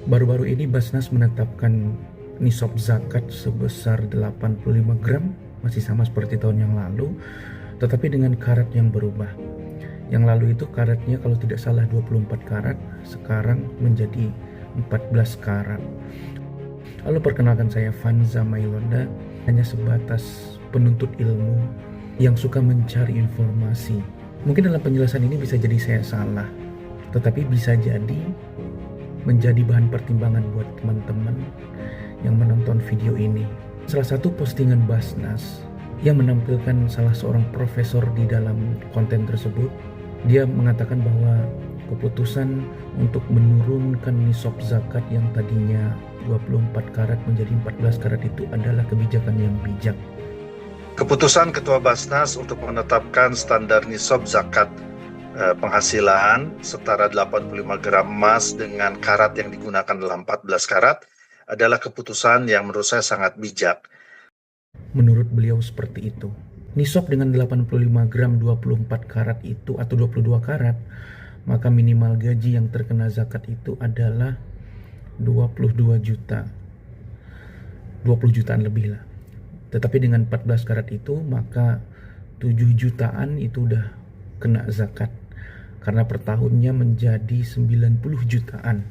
Baru-baru ini Basnas menetapkan nisab zakat sebesar 85 gram, masih sama seperti tahun yang lalu, tetapi dengan karat yang berubah. Yang lalu itu karatnya kalau tidak salah 24 karat, sekarang menjadi 14 karat. Lalu perkenalkan, saya Vanza Mailonda, hanya sebatas penuntut ilmu yang suka mencari informasi. Mungkin dalam penjelasan ini bisa jadi saya salah, tetapi bisa jadi menjadi bahan pertimbangan buat teman-teman yang menonton video ini. Salah satu postingan Basnas yang menampilkan salah seorang profesor di dalam konten tersebut, dia mengatakan bahwa keputusan untuk menurunkan nisab zakat yang tadinya 24 karat menjadi 14 karat itu adalah kebijakan yang bijak. Keputusan Ketua Basnas untuk menetapkan standar nisab zakat penghasilan setara 85 gram emas dengan karat yang digunakan dalam 14 karat adalah keputusan yang menurut saya sangat bijak. Menurut beliau seperti itu. Nisab dengan 85 gram 24 karat itu atau 22 karat, maka minimal gaji yang terkena zakat itu adalah 22 juta. 20 jutaan lebih lah. Tetapi dengan 14 karat itu maka 7 jutaan itu udah kena zakat. Karena per tahunnya menjadi 90 jutaan.